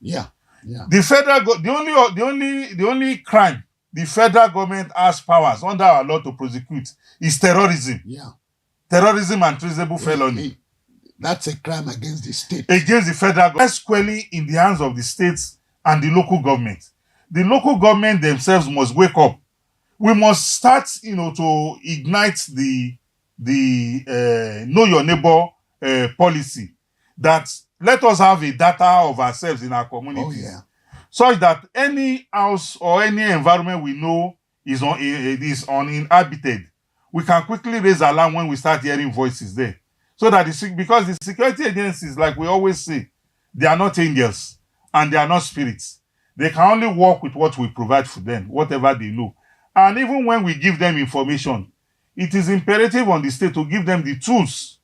Yeah. Yeah. The only crime the federal government has powers under our law to prosecute is terrorism. Yeah. Terrorism and treasonable felony. That's a crime against the state. Against the federal government. Squarely in the hands of the states and the local government. The local government themselves must wake up. We must start, to ignite the know your neighbor policy. That let us have a data of ourselves in our communities. Oh, yeah. Such that any house or any environment we know is uninhabited, we can quickly raise alarm when we start hearing voices there. So that because the security agencies, like we always say, they are not angels and they are not spirits. They can only work with what we provide for them, whatever they know. And even when we give them information, it is imperative on the state to give them the tools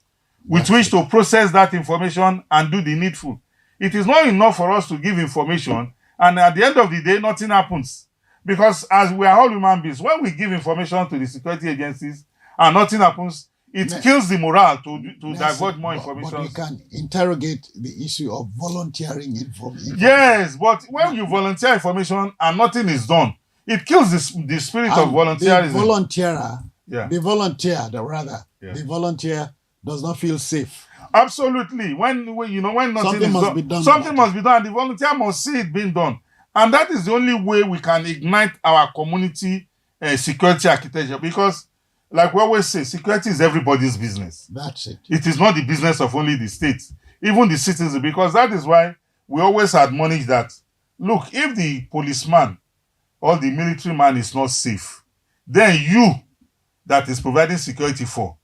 with which to process that information and do the needful. It is not enough for us to give information and at the end of the day, nothing happens. Because as we are all human beings, when we give information to the security agencies and nothing happens, it kills the morale to divulge more information. But we can interrogate the issue of volunteering information. Yes, but when you volunteer information and nothing is done, it kills the spirit of volunteerism. The volunteer does not feel safe. Absolutely. When nothing is must be done. Something must be done. The volunteer must see it being done. And that is the only way we can ignite our community security architecture. Because, like we always say, security is everybody's business. That's it. It is not the business of only the state, even the citizens. Because that is why we always admonish that, look, if the policeman or the military man is not safe, then you that is providing security for,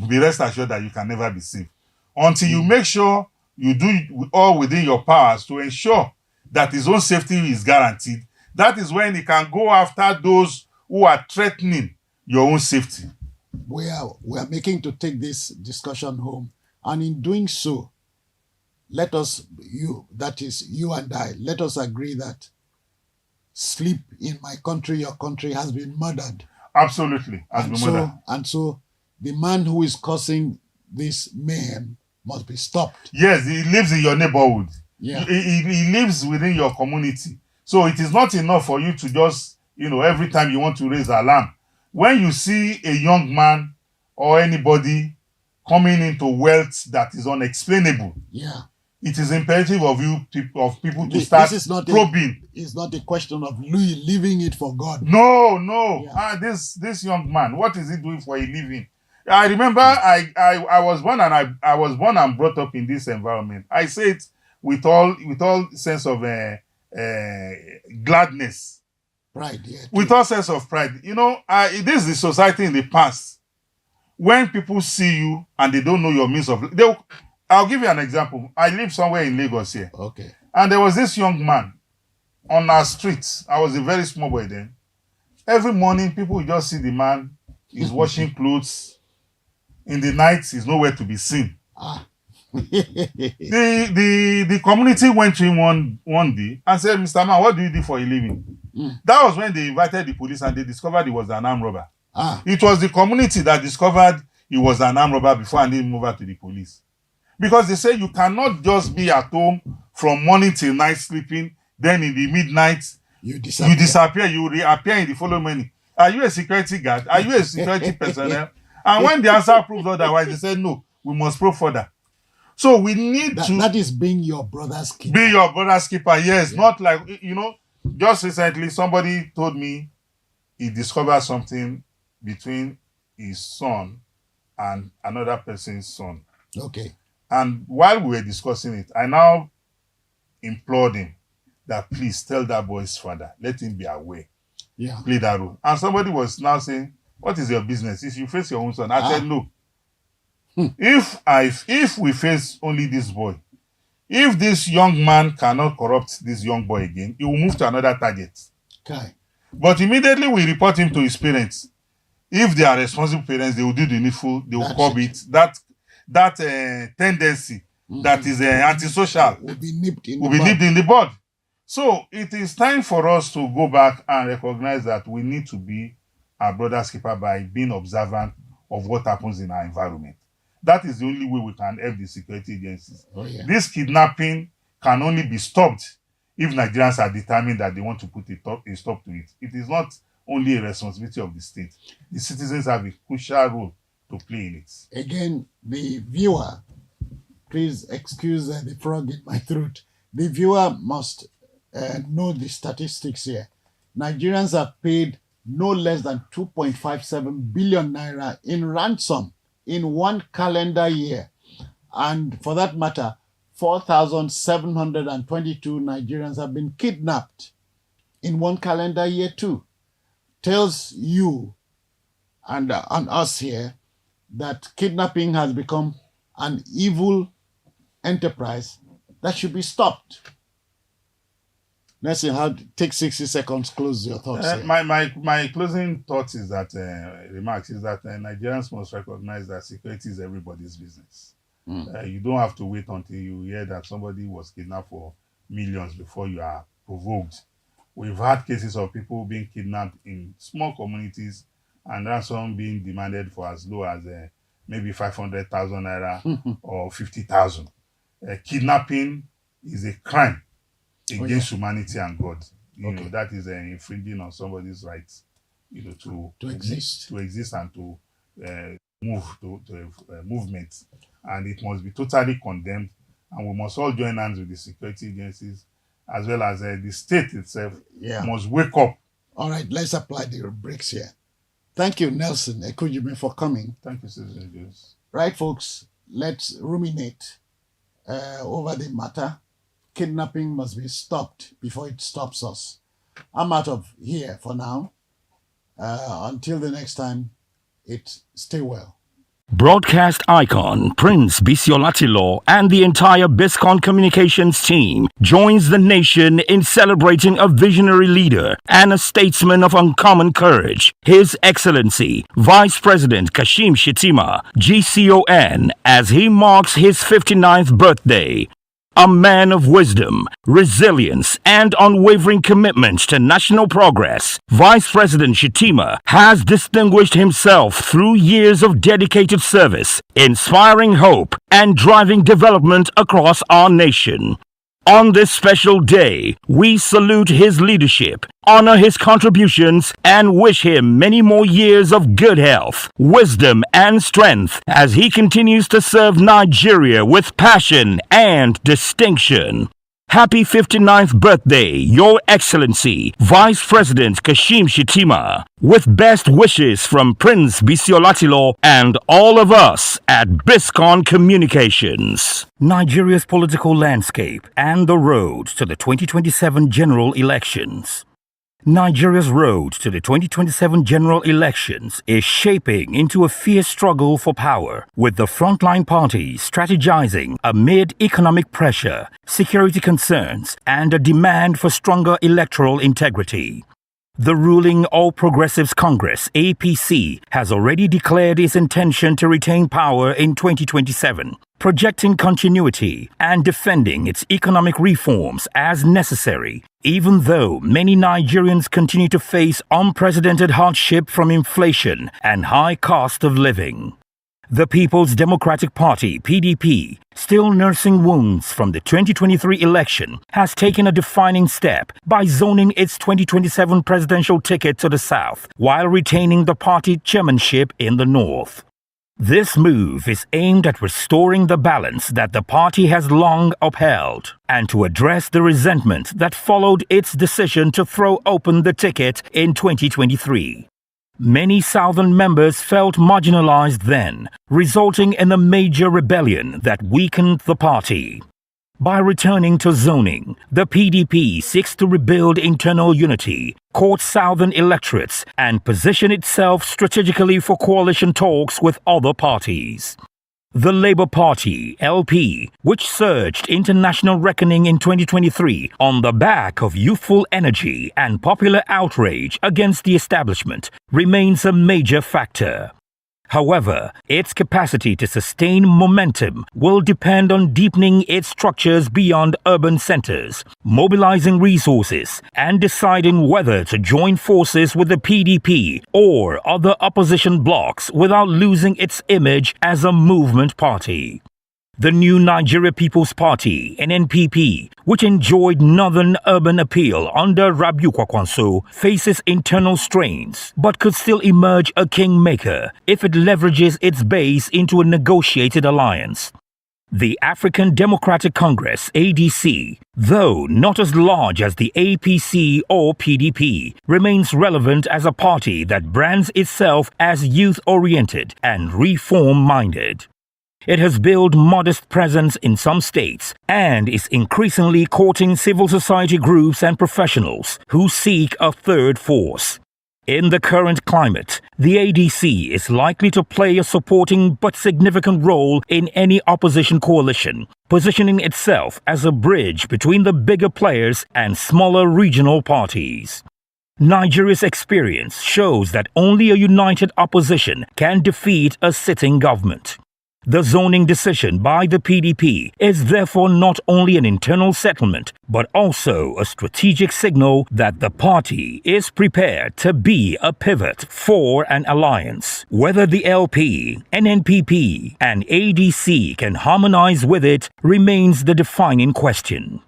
be rest assured that you can never be safe. Until you make sure you do all within your powers to ensure that his own safety is guaranteed, that is when he can go after those who are threatening your own safety. We are making to take this discussion home, and in doing so, let us, you and I, let us agree that sleep in my country, your country has been murdered. Absolutely, has been murdered. And so the man who is causing this mayhem must be stopped. Yes, he lives in your neighborhood. Yeah. He lives within your community. So it is not enough for you to just, every time you want to raise alarm. When you see a young man or anybody coming into wealth that is unexplainable, it is imperative of people to start probing. It's not a question of leaving it for God. No. Yeah. This young man, what is he doing for a living? I remember I was born and brought up in this environment. I say it with all sense of gladness. Pride, yeah. With all sense of pride. This is the society in the past. When people see you and they don't know your means of... I'll give you an example. I live somewhere in Lagos here. Okay. And there was this young man on our streets. I was a very small boy then. Every morning, people would just see the man. He's washing clothes. In the night, he's nowhere to be seen. The community went to him one day and said, "Mr. Man, what do you do for a living?" That was when they invited the police and they discovered he was an armed robber. It was the community that discovered he was an armed robber before and didn't move over to the police. Because they say you cannot just be at home from morning till night sleeping, then in the midnight, you disappear, you reappear in the following morning. Are you a security guard? Are you a security personnel? And when the answer proved otherwise, they said, no, we must probe further. So we need to... That is being your brother's keeper. Be your brother's keeper, yes. Yeah. Not like, just recently, somebody told me he discovered something between his son and another person's son. Okay. And while we were discussing it, I now implored him that please tell that boy's father, let him be aware. Yeah. Play that role. And somebody was now saying, what is your business? If you face your own son. I said, no. If we face only this boy, if this young man cannot corrupt this young boy again, he will move to another target. Okay. But immediately we report him to his parents. If they are responsible parents, they will do the needful, they will curb it. That tendency that is antisocial will be nipped in the bud. So it is time for us to go back and recognize that we need to be our brother's keeper by being observant of what happens in our environment. That is the only way we can help the security agencies. Oh, yeah. This kidnapping can only be stopped if Nigerians are determined that they want to put a stop to it. It is not only a responsibility of the state. The citizens have a crucial role to play in it. Again, the viewer, please excuse the frog in my throat. The viewer must know the statistics here. Nigerians have paid no less than 2.57 billion naira in ransom in one calendar year. And for that matter, 4,722 Nigerians have been kidnapped in one calendar year too. Tells you and us here that kidnapping has become an evil enterprise that should be stopped. Nelson, take 60 seconds, close your thoughts. My closing thoughts is that, remarks is that Nigerians must recognize that security is everybody's business. You don't have to wait until you hear that somebody was kidnapped for millions before you are provoked. We've had cases of people being kidnapped in small communities and ransom being demanded for as low as maybe 500,000 naira or 50,000. Kidnapping is a crime against humanity and God. You know, that is infringing on somebody's rights, you know, to exist and to move to movement. And it must be totally condemned. And we must all join hands with the security agencies, as well as the state itself must wake up. All right, let's apply the brakes here. Thank you, Nelson Ekujime, for coming. Thank you, Citizen Jones. Right, folks, let's ruminate over the matter. Kidnapping must be stopped before it stops us. I'm out of here for now. Until the next time, stay well. Broadcast icon Prince Biscon and the entire Biscon Communications team joins the nation in celebrating a visionary leader and a statesman of uncommon courage, His Excellency Vice President Kashim Shettima, GCON, as he marks his 59th birthday. A man of wisdom, resilience, and unwavering commitment to national progress, Vice President Shettima has distinguished himself through years of dedicated service, inspiring hope and driving development across our nation. On this special day, we salute his leadership, honor his contributions, and wish him many more years of good health, wisdom, and strength as he continues to serve Nigeria with passion and distinction. Happy 59th birthday, Your Excellency, Vice President Kashim Shettima, with best wishes from Prince Biscon and all of us at Biscon Communications. Nigeria's political landscape and the road to the 2027 general elections. Nigeria's road to the 2027 general elections is shaping into a fierce struggle for power, with the frontline parties strategizing amid economic pressure, security concerns, and a demand for stronger electoral integrity. The ruling All Progressives Congress, APC, has already declared its intention to retain power in 2027, projecting continuity and defending its economic reforms as necessary, even though many Nigerians continue to face unprecedented hardship from inflation and high cost of living. The People's Democratic Party, PDP, still nursing wounds from the 2023 election, has taken a defining step by zoning its 2027 presidential ticket to the south, while retaining the party chairmanship in the north. This move is aimed at restoring the balance that the party has long upheld, and to address the resentment that followed its decision to throw open the ticket in 2023. Many southern members felt marginalized then, resulting in a major rebellion that weakened the party. By returning to zoning, the PDP seeks to rebuild internal unity, court southern electorates, and position itself strategically for coalition talks with other parties. The Labour Party, LP, which surged into national reckoning in 2023 on the back of youthful energy and popular outrage against the establishment, remains a major factor. However, its capacity to sustain momentum will depend on deepening its structures beyond urban centers, mobilizing resources, and deciding whether to join forces with the PDP or other opposition blocs without losing its image as a movement party. The new Nigeria People's Party, NNPP, which enjoyed northern urban appeal under Rabiu Kwakwanso, faces internal strains, but could still emerge a kingmaker if it leverages its base into a negotiated alliance. The African Democratic Congress, ADC, though not as large as the APC or PDP, remains relevant as a party that brands itself as youth-oriented and reform-minded. It has built modest presence in some states and is increasingly courting civil society groups and professionals who seek a third force. In the current climate, the ADC is likely to play a supporting but significant role in any opposition coalition, positioning itself as a bridge between the bigger players and smaller regional parties. Nigeria's experience shows that only a united opposition can defeat a sitting government. The zoning decision by the PDP is therefore not only an internal settlement, but also a strategic signal that the party is prepared to be a pivot for an alliance. Whether the LP, NNPP, and ADC can harmonize with it remains the defining question.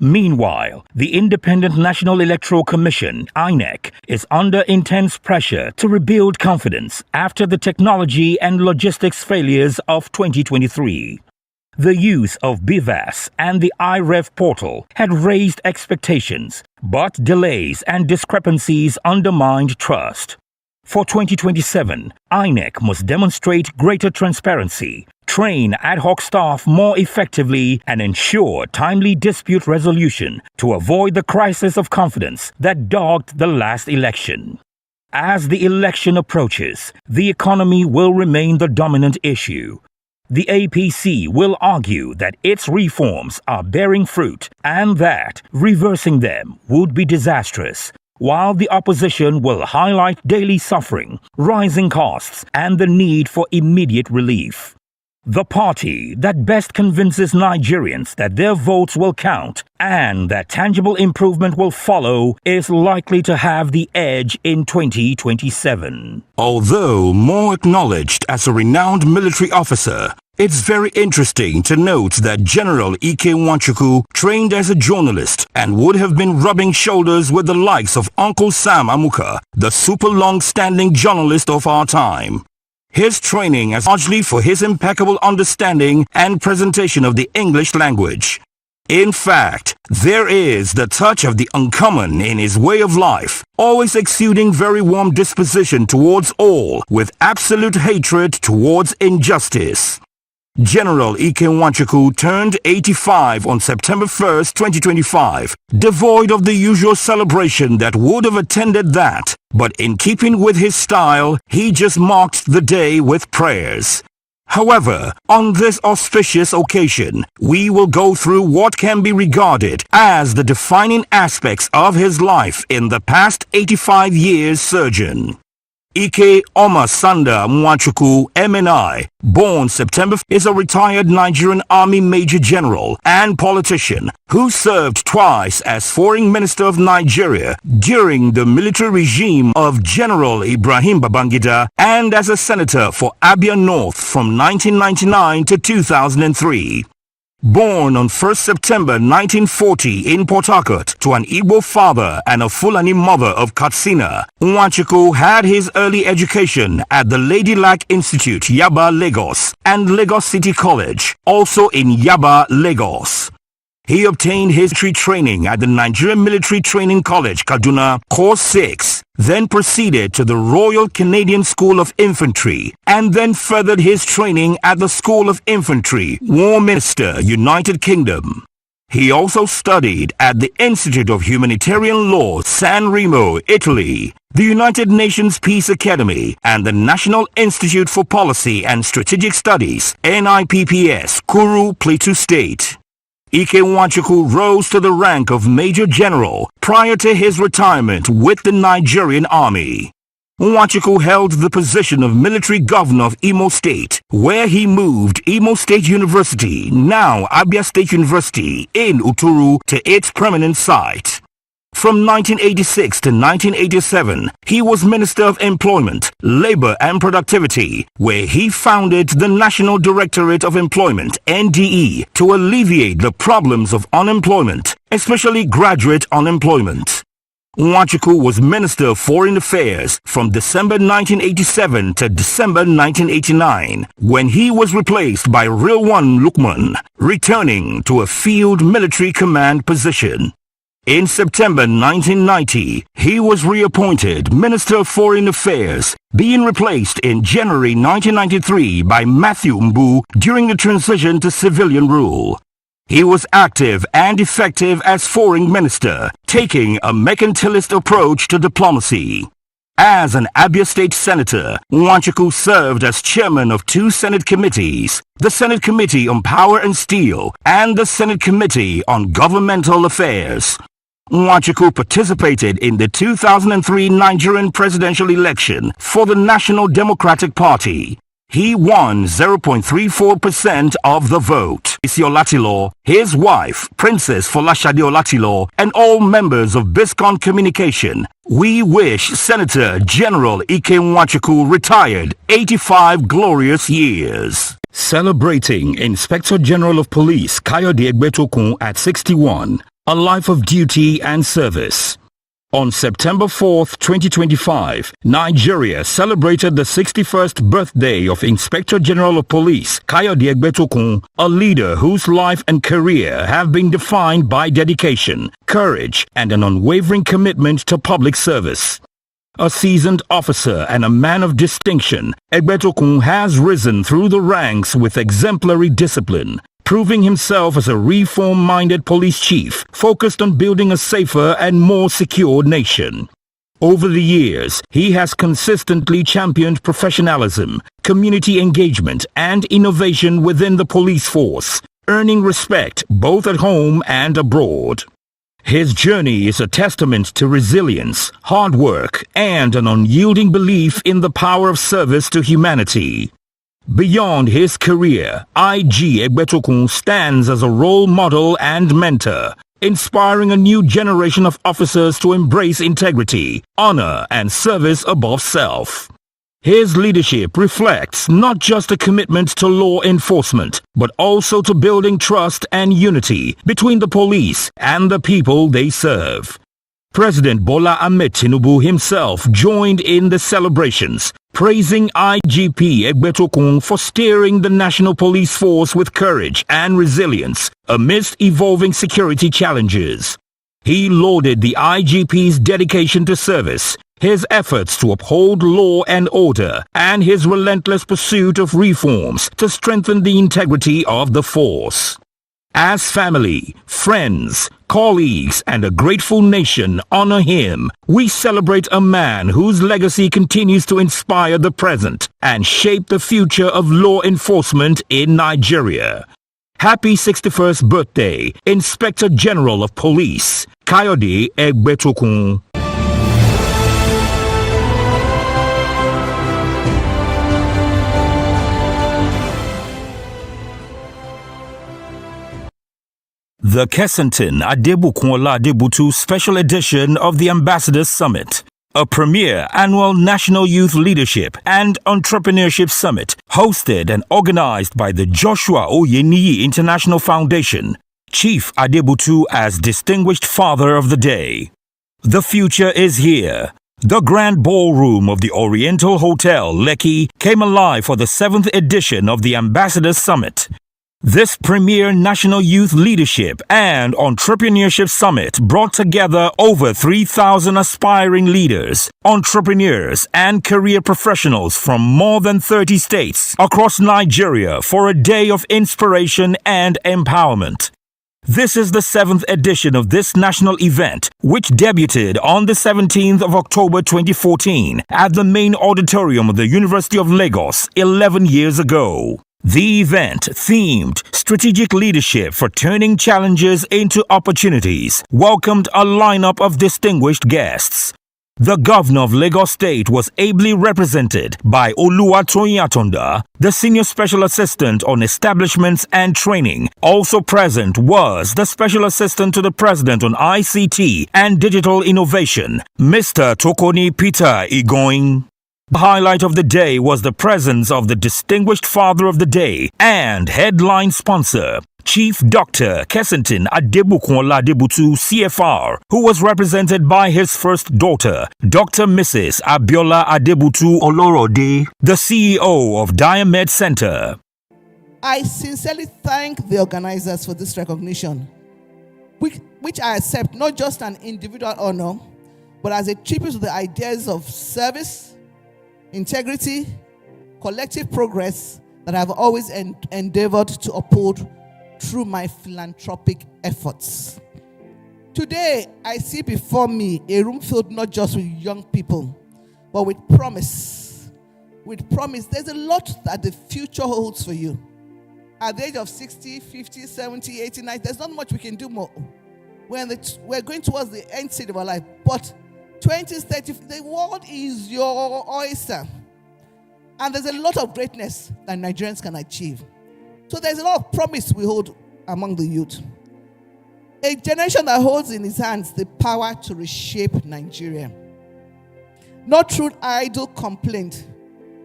Meanwhile, the Independent National Electoral Commission, INEC, is under intense pressure to rebuild confidence after the technology and logistics failures of 2023. The use of BVAS and the iRev portal had raised expectations, but delays and discrepancies undermined trust. For 2027, INEC must demonstrate greater transparency, train ad hoc staff more effectively, and ensure timely dispute resolution to avoid the crisis of confidence that dogged the last election. As the election approaches, the economy will remain the dominant issue. The APC will argue that its reforms are bearing fruit and that reversing them would be disastrous, while the opposition will highlight daily suffering, rising costs, and the need for immediate relief. The party that best convinces Nigerians that their votes will count and that tangible improvement will follow is likely to have the edge in 2027. Although more acknowledged as a renowned military officer, it's very interesting to note that General Ike Nwachukwu trained as a journalist and would have been rubbing shoulders with the likes of Uncle Sam Amuka, the super long-standing journalist of our time. His training is largely for his impeccable understanding and presentation of the English language. In fact, there is the touch of the uncommon in his way of life, always exuding very warm disposition towards all, with absolute hatred towards injustice. General Ike Nwachukwu turned 85 on September 1st, 2025, devoid of the usual celebration that would have attended that, but in keeping with his style, he just marked the day with prayers. However, on this auspicious occasion, we will go through what can be regarded as the defining aspects of his life in the past 85 years sojourn. Ike Omasanda Nwachukwu, MNI, born September, is a retired Nigerian Army Major General and politician who served twice as Foreign Minister of Nigeria during the military regime of General Ibrahim Babangida and as a senator for Abia North from 1999 to 2003. Born on 1st September 1940 in Port Harcourt to an Igbo father and a Fulani mother of Katsina, Nwachukwu had his early education at the Ladylike Institute, Yaba, Lagos, and Lagos City College, also in Yaba, Lagos. He obtained his military training at the Nigerian Military Training College, Kaduna, Course 6, then proceeded to the Royal Canadian School of Infantry, and then furthered his training at the School of Infantry, Warminster, United Kingdom. He also studied at the Institute of Humanitarian Law, San Remo, Italy, the United Nations Peace Academy, and the National Institute for Policy and Strategic Studies, NIPPS, Kuru, Plateau State. Ike Nwachukwu rose to the rank of Major General prior to his retirement with the Nigerian Army. Nwachukwu held the position of Military Governor of Imo State, where he moved Imo State University, now Abia State University, in Uturu to its permanent site. From 1986 to 1987, he was Minister of Employment, Labor and Productivity, where he founded the National Directorate of Employment, NDE, to alleviate the problems of unemployment, especially graduate unemployment. Nwachukwu was Minister of Foreign Affairs from December 1987 to December 1989, when he was replaced by Rilwan Lukman, returning to a field military command position. In September 1990, he was reappointed Minister of Foreign Affairs, being replaced in January 1993 by Matthew Mbu during the transition to civilian rule. He was active and effective as foreign minister, taking a mercantilist approach to diplomacy. As an Abia State Senator, Nwachukwu served as chairman of two Senate committees, the Senate Committee on Power and Steel and the Senate Committee on Governmental Affairs. Nwachukwu participated in the 2003 Nigerian presidential election for the National Democratic Party. He won 0.34% of the vote. Isi Olatilo, his wife, Princess Folashade Olatilo, and all members of Biscon Communication, we wish Senator General Ike Nwachukwu retired 85 glorious years. Celebrating Inspector General of Police Kayode Egbetokun at 61, a life of duty and service. On September 4th, 2025, Nigeria celebrated the 61st birthday of Inspector General of Police Kayode Egbetokun, a leader whose life and career have been defined by dedication, courage, and an unwavering commitment to public service. A seasoned officer and a man of distinction, Egbetokun has risen through the ranks with exemplary discipline, proving himself as a reform-minded police chief focused on building a safer and more secure nation. Over the years, he has consistently championed professionalism, community engagement, and innovation within the police force, earning respect both at home and abroad. His journey is a testament to resilience, hard work, and an unyielding belief in the power of service to humanity. Beyond his career, IG Egbetokun stands as a role model and mentor, inspiring a new generation of officers to embrace integrity, honor, and service above self. His leadership reflects not just a commitment to law enforcement, but also to building trust and unity between the police and the people they serve. President Bola Ahmed Tinubu himself joined in the celebrations, praising IGP Egbetokun for steering the National Police Force with courage and resilience amidst evolving security challenges. He lauded the IGP's dedication to service, his efforts to uphold law and order, and his relentless pursuit of reforms to strengthen the integrity of the force. As family, friends, colleagues, and a grateful nation honor him, we celebrate a man whose legacy continues to inspire the present and shape the future of law enforcement in Nigeria. Happy 61st birthday, Inspector General of Police, Kayode Egbetokun. The Kessington Adebukunla Adebutu Special Edition of the Ambassadors Summit, a premier annual national youth leadership and entrepreneurship summit hosted and organized by the Joshua Oyeniyi International Foundation, Chief Adebutu as Distinguished Father of the Day. The future is here. The Grand Ballroom of the Oriental Hotel, Lekki, came alive for the 7th edition of the Ambassadors Summit. This premier national youth leadership and entrepreneurship summit brought together over 3,000 aspiring leaders, entrepreneurs, and career professionals from more than 30 states across Nigeria for a day of inspiration and empowerment. This is the 7th edition of this national event, which debuted on the 17th of October 2014 at the main auditorium of the University of Lagos 11 years ago. The event, themed Strategic Leadership for Turning Challenges into Opportunities, welcomed a lineup of distinguished guests. The governor of Lagos State was ably represented by Oluwatoyin Atonda, the senior special assistant on establishments and training. Also present was the special assistant to the president on ICT and digital innovation, Mr. Tokoni Peter Igoin. The highlight of the day was the presence of the distinguished father of the day and headline sponsor, Chief Dr. Kessington Adebukunla Adebutu, CFR, who was represented by his first daughter, Dr. Mrs. Abiola Adebutu Olorode, the CEO of Diamed Center. I sincerely thank the organizers for this recognition, which I accept not just an individual honor, but as a tribute to the ideas of service, integrity, collective progress that I've always endeavored to uphold through my philanthropic efforts. Today, I see before me a room filled not just with young people, but with promise. With promise. There's a lot that the future holds for you. At the age of 60, 50, 70, 80, 90, there's not much we can do more. We're going towards the end stage of our life, but 20, 30, the world is your oyster. And there's a lot of greatness that Nigerians can achieve. So there's a lot of promise we hold among the youth. A generation that holds in its hands the power to reshape Nigeria. Not through idle complaint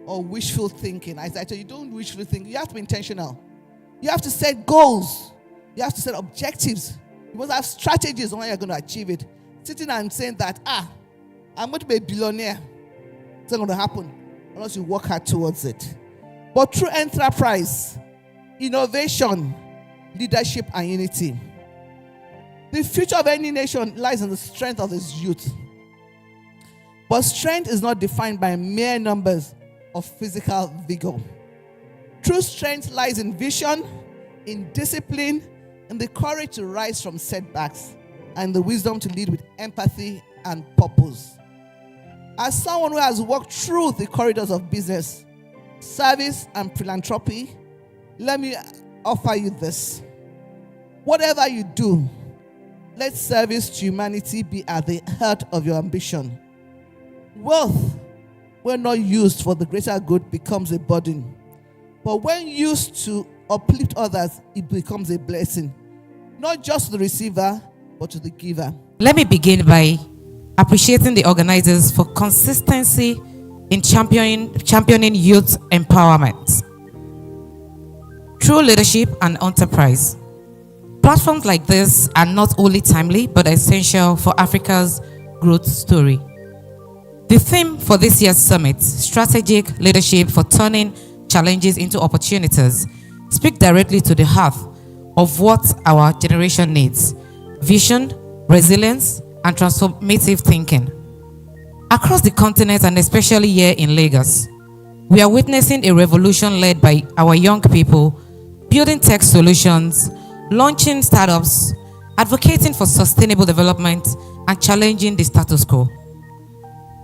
or wishful thinking. As I tell you, don't wishful think. You have to be intentional. You have to set goals. You have to set objectives. You must have strategies on how you're going to achieve it. Sitting and saying that, I'm going to be a billionaire. It's not going to happen unless you work hard towards it. But through enterprise, innovation, leadership, and unity, the future of any nation lies in the strength of its youth. But strength is not defined by mere numbers of physical vigor. True strength lies in vision, in discipline, in the courage to rise from setbacks, and the wisdom to lead with empathy and purpose. As someone who has walked through the corridors of business, service, and philanthropy, let me offer you this. Whatever you do, let service to humanity be at the heart of your ambition. Wealth, when not used for the greater good, becomes a burden. But when used to uplift others, it becomes a blessing. Not just to the receiver, but to the giver. Let me begin by appreciating the organizers for consistency in championing youth empowerment. True leadership and enterprise. Platforms like this are not only timely, but essential for Africa's growth story. The theme for this year's summit, Strategic Leadership for Turning Challenges into Opportunities, speak directly to the heart of what our generation needs: vision, resilience, and transformative thinking. Across the continent, and especially here in Lagos, we are witnessing a revolution led by our young people, building tech solutions, launching startups, advocating for sustainable development, and challenging the status quo.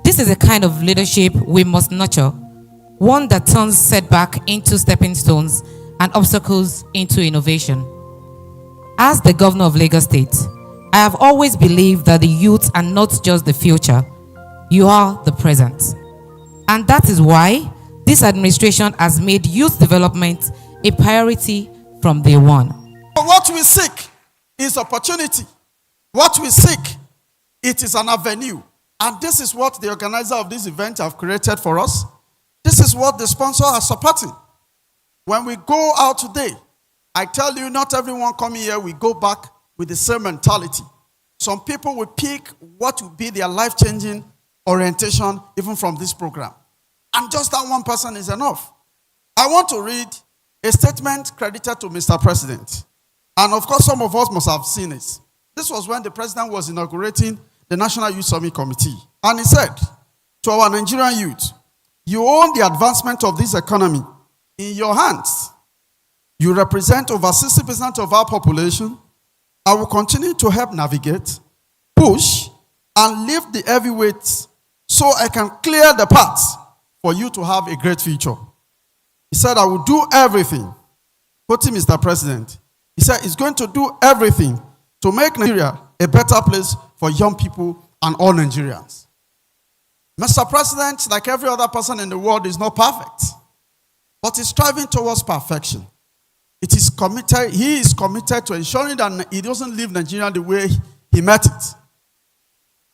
This is a kind of leadership we must nurture, one that turns setback into stepping stones and obstacles into innovation. As the governor of Lagos State, I have always believed that the youth are not just the future, you are the present. And that is why this administration has made youth development a priority from day one. What we seek is opportunity. What we seek, it is an avenue. And this is what the organizer of this event have created for us. This is what the sponsor has supported. When we go out today, I tell you, not everyone coming here will go back with the same mentality. Some people will pick what will be their life-changing orientation even from this program. And just that one person is enough. I want to read a statement credited to Mr. President. And of course, some of us must have seen it. This was when the president was inaugurating the National Youth Summit Committee. And he said to our Nigerian youth, you own the advancement of this economy in your hands. You represent over 60% of our population. I will continue to help navigate, push, and lift the heavy weights so I can clear the path for you to have a great future. He said, I will do everything. Quoting Mr. President, he said he's going to do everything to make Nigeria a better place for young people and all Nigerians. Mr. President, like every other person in the world, is not perfect, but is striving towards perfection. He is committed to ensuring that he doesn't leave Nigeria the way he met it.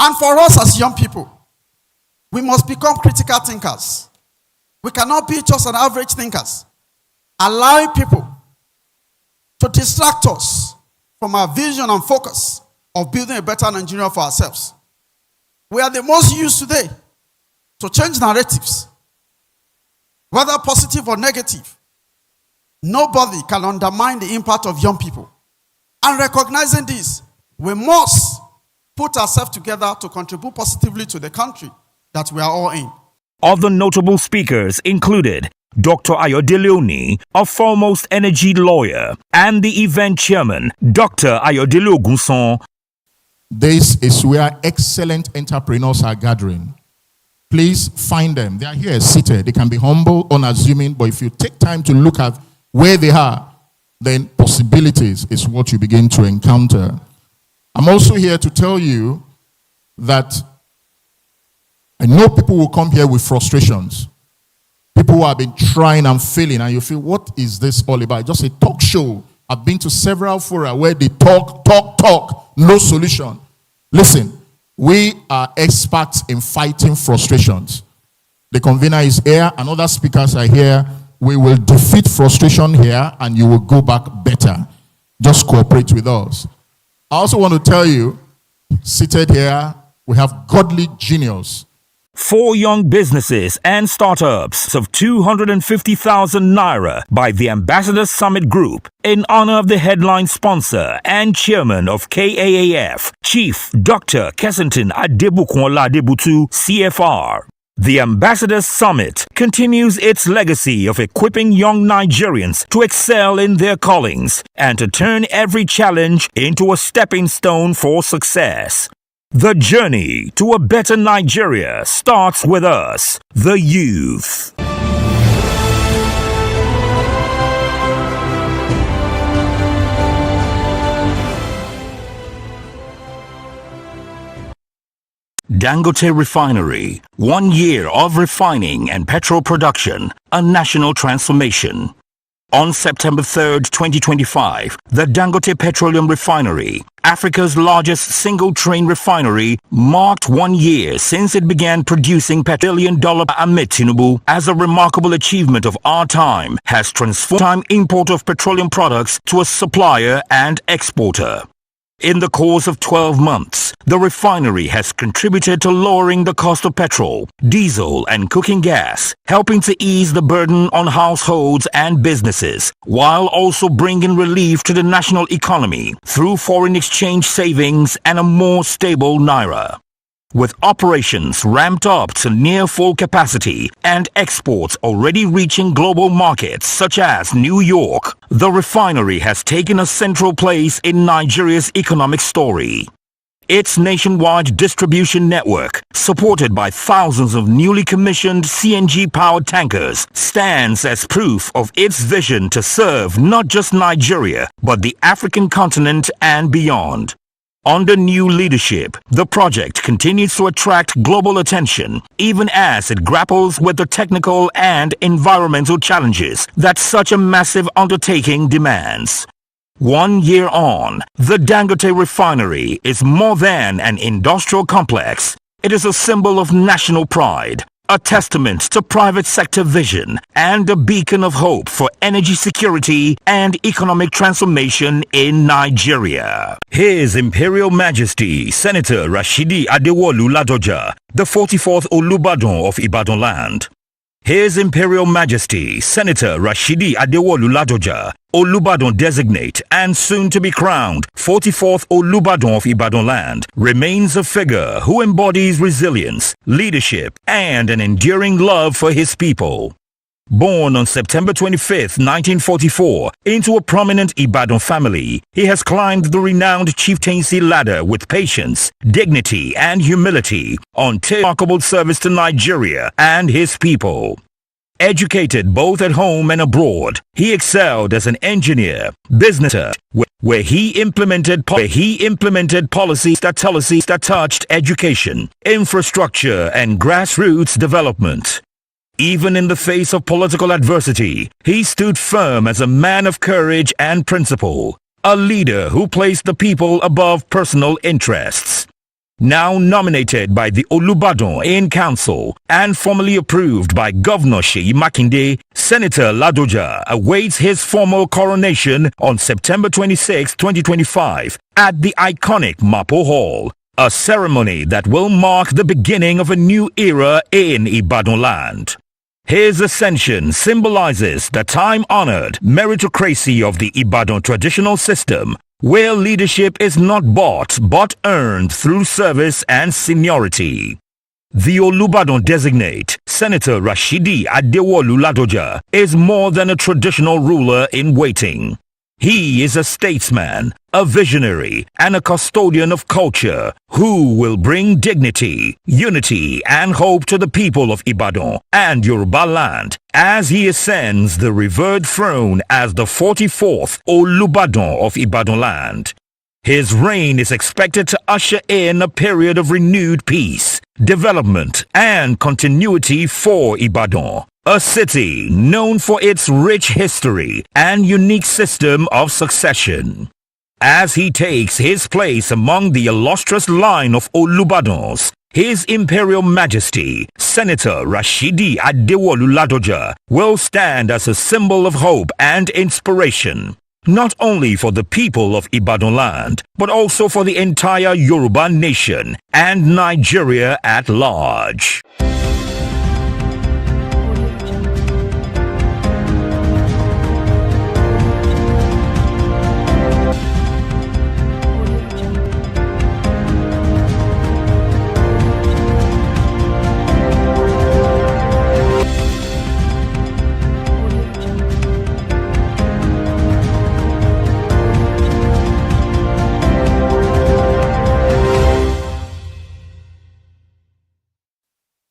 And for us as young people, we must become critical thinkers. We cannot be just an average thinkers, allowing people to distract us from our vision and focus of building a better Nigeria for ourselves. We are the most used today to change narratives, whether positive or negative. Nobody can undermine the impact of young people. And recognizing this, we must put ourselves together to contribute positively to the country that we are all in. Other notable speakers included Dr. Ayodele Oni, a foremost energy lawyer, and the event chairman, Dr. Ayodele Ogunson. This is where excellent entrepreneurs are gathering. Please find them. They are here seated. They can be humble, unassuming, but if you take time to look at where they are, then possibilities is what you begin to encounter. I'm also here to tell you that I know people will come here with frustrations. People who have been trying and failing, and you feel, what is this all about? Just a talk show. I've been to several fora where they talk, no solution. Listen, we are experts in fighting frustrations. The convener is here, and other speakers are here. We will defeat frustration here, and you will go back better. Just cooperate with us. I also want to tell you, seated here, we have godly genius. 4 young businesses and startups of 250,000 naira by the Ambassador Summit Group in honor of the headline sponsor and chairman of KAAF, Chief Dr. Kessington Adebukunla Adebutu, CFR. The Ambassadors Summit continues its legacy of equipping young Nigerians to excel in their callings and to turn every challenge into a stepping stone for success. The journey to a better Nigeria starts with us, the youth. Dangote Refinery, 1 year of refining and petrol production, a national transformation. On September 3rd, 2025, the Dangote Petroleum Refinery, Africa's largest single-train refinery, marked 1 year since it began producing $1 billion. Ahmed Tinubu, as a remarkable achievement of our time, has transformed import of petroleum products to a supplier and exporter. In the course of 12 months, the refinery has contributed to lowering the cost of petrol, diesel, and cooking gas, helping to ease the burden on households and businesses, while also bringing relief to the national economy through foreign exchange savings and a more stable naira. With operations ramped up to near full capacity and exports already reaching global markets such as New York, the refinery has taken a central place in Nigeria's economic story. Its nationwide distribution network, supported by thousands of newly commissioned CNG-powered tankers, stands as proof of its vision to serve not just Nigeria, but the African continent and beyond. Under new leadership, the project continues to attract global attention, even as it grapples with the technical and environmental challenges that such a massive undertaking demands. 1 year on, the Dangote Refinery is more than an industrial complex. It is a symbol of national pride, a testament to private sector vision, and a beacon of hope for energy security and economic transformation in Nigeria. His Imperial Majesty Senator Rashidi Adewolu Ladoja, the 44th Olubadan of Ibadan land. His Imperial Majesty Senator Rashidi Adewolu Ladoja, Olubadan designate and soon to be crowned 44th Olubadan of Ibadan land, remains a figure who embodies resilience, leadership, and an enduring love for his people. Born on September 25, 1944, into a prominent Ibadan family, he has climbed the renowned chieftaincy ladder with patience, dignity, and humility until remarkable service to Nigeria and his people. Educated both at home and abroad, he excelled as an engineer, businessman, with where he implemented policies that touched education, infrastructure, and grassroots development. Even in the face of political adversity, he stood firm as a man of courage and principle, a leader who placed the people above personal interests. Now nominated by the Olubadan in council and formally approved by Governor Seyi Makinde, Senator Ladoja awaits his formal coronation on September 26, 2025 at the iconic Mapo Hall, a ceremony that will mark the beginning of a new era in Ibadan land. His ascension symbolizes the time-honored meritocracy of the Ibadan traditional system, where leadership is not bought but earned through service and seniority. The Olubadan designate, Senator Rashidi Adewolu Ladoja, is more than a traditional ruler in waiting. He is a statesman, a visionary, and a custodian of culture who will bring dignity, unity, and hope to the people of Ibadan and Yoruba land as he ascends the revered throne as the 44th Olubadan of Ibadan land. His reign is expected to usher in a period of renewed peace, development, and continuity for Ibadan, a city known for its rich history and unique system of succession. As he takes his place among the illustrious line of Olubadans, His Imperial Majesty, Senator Rashidi Adewolu Ladoja, will stand as a symbol of hope and inspiration, not only for the people of Ibadan land, but also for the entire Yoruba nation and Nigeria at large.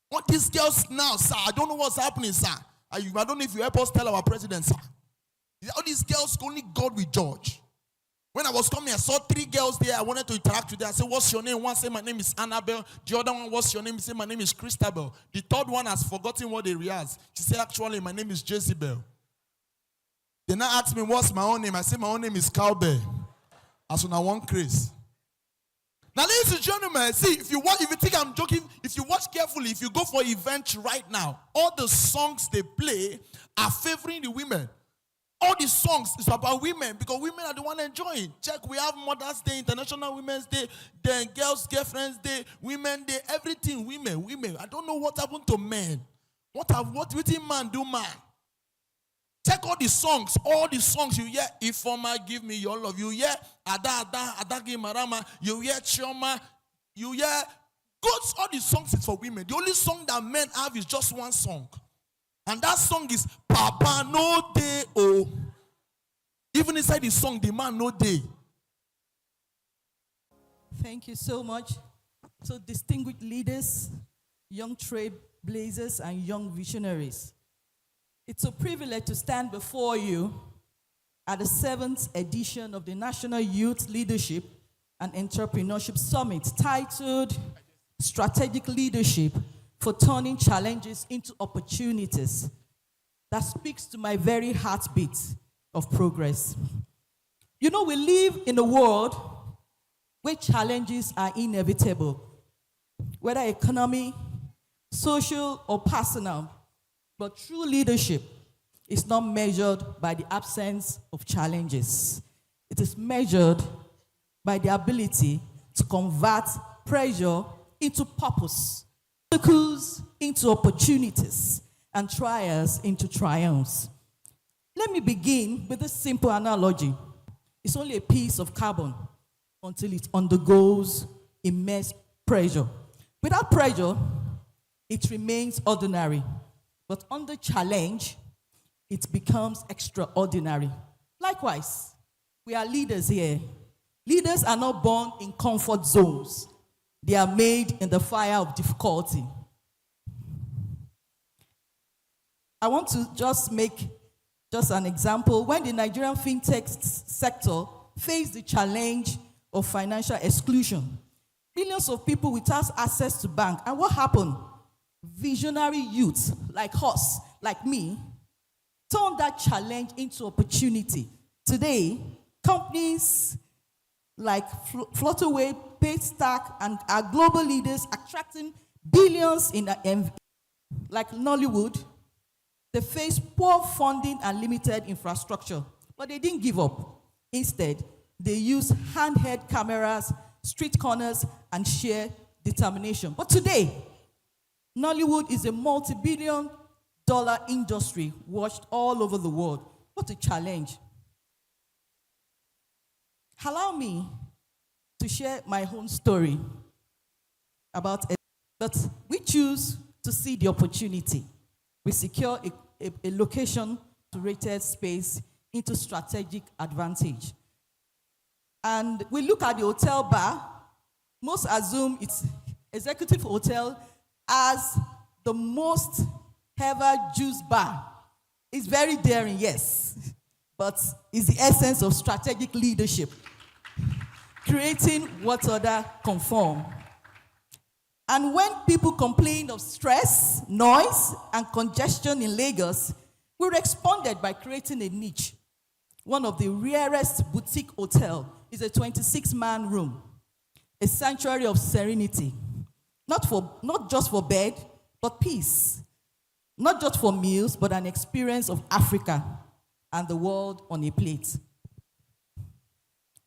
What these girls now, sir, I don't know what's happening, sir. I don't know if you help us tell our president, sir. All these girls, only God will judge. When I was coming, I saw 3 girls there. I wanted to interact with them. I said, what's your name? One said, my name is Annabelle. The other one, what's your name? He said, my name is Christabel. The third one has forgotten what they realized. She said, actually, my name is Jezebel. They now asked me, what's my own name? I said, my own name is Cowbell. As when I want Chris. Now, ladies and gentlemen, see, if you think I'm joking, if you watch carefully, if you go for events right now, all the songs they play are favoring the women. All the songs is about women because women are the one enjoying. Check, we have Mother's Day, International Women's Day, then Girls' Girlfriends Day, Women Day, everything, women. I don't know what happened to men. What did man do, man? Check all the songs you hear. Ifoma, give me your love. You hear Adagi Marama. You hear Chioma. You hear God's. All the songs is for women. The only song that men have is just one song, and that song is Papa No Day. Oh, even inside the song, the man no day. Thank you so much. So distinguished leaders, young trailblazers, and young visionaries. It's a privilege to stand before you at the 7th edition of the National Youth Leadership and Entrepreneurship Summit titled Strategic Leadership for Turning Challenges into Opportunities. That speaks to my very heartbeat of progress. You know, we live in a world where challenges are inevitable, whether economic, social, or personal. But true leadership is not measured by the absence of challenges. It is measured by the ability to convert pressure into purpose, obstacles into opportunities, and trials into triumphs. Let me begin with a simple analogy. It's only a piece of carbon until it undergoes immense pressure. Without pressure, it remains ordinary. But under challenge, it becomes extraordinary. Likewise, we are leaders here. Leaders are not born in comfort zones. They are made in the fire of difficulty. I want to just make an example. When the Nigerian fintech sector face the challenge of financial exclusion. Millions of people without access to bank. And what happened? Visionary youths like us, like me, turned that challenge into opportunity. Today, companies like Flutterwave, Paystack, and are global leaders attracting billions in like Nollywood. They face poor funding and limited infrastructure, but they didn't give up. Instead, they use handheld cameras, street corners, and sheer determination. But today, Nollywood is a multi-billion-dollar industry watched all over the world. What a challenge. Allow me to share my own story about it. But we choose to see the opportunity. We secure a location to rated space into strategic advantage. And we look at the hotel bar. Most assume it's executive hotel as the most ever juice bar. It's very daring, yes, but it's the essence of strategic leadership, creating what other conform. And when people complained of stress, noise, and congestion in Lagos, we responded by creating a niche. One of the rarest boutique hotels is a 26-man room, a sanctuary of serenity, not just for bed, but peace. Not just for meals, but an experience of Africa and the world on a plate.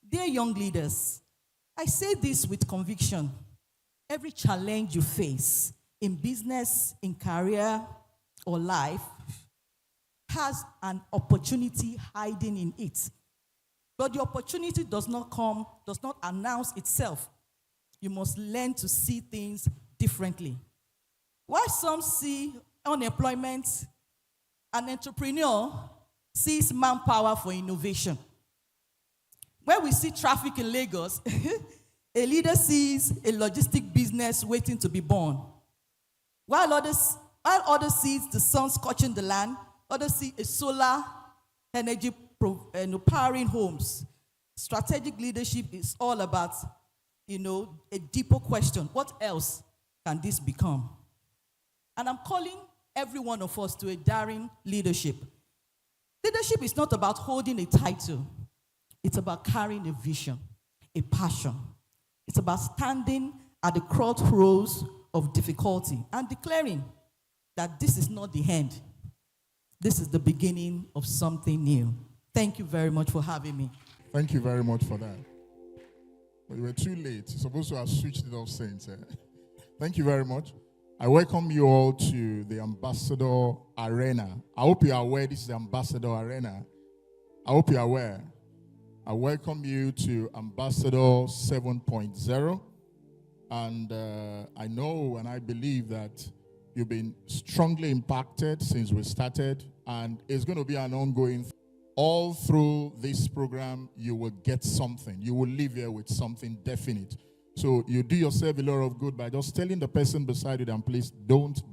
Dear young leaders, I say this with conviction. Every challenge you face in business, in career, or life has an opportunity hiding in it. But the opportunity does not announce itself. You must learn to see things differently. While some see unemployment, an entrepreneur sees manpower for innovation. When we see traffic in Lagos, a leader sees a logistic business waiting to be born. While others sees the sun scorching the land, others see a solar energy powering homes. Strategic leadership is all about, a deeper question. What else can this become? And I'm calling every one of us to a daring leadership. Leadership is not about holding a title. It's about carrying a vision, a passion. It's about standing at the crossroads of difficulty and declaring that this is not the end. This is the beginning of something new. Thank you very much for having me. Thank you very much for that. But you were too late. You're supposed to have switched it off since. Thank you very much. I welcome you all to the Ambassador Arena. I hope you are aware this is the Ambassador Arena. I hope you are aware. I welcome you to Ambassador 7.0. And I know and I believe that you've been strongly impacted since we started. And it's going to be an ongoing thing. All through this program, you will get something. You will leave here with something definite. So you do yourself a lot of good by just telling the person beside you, and please don't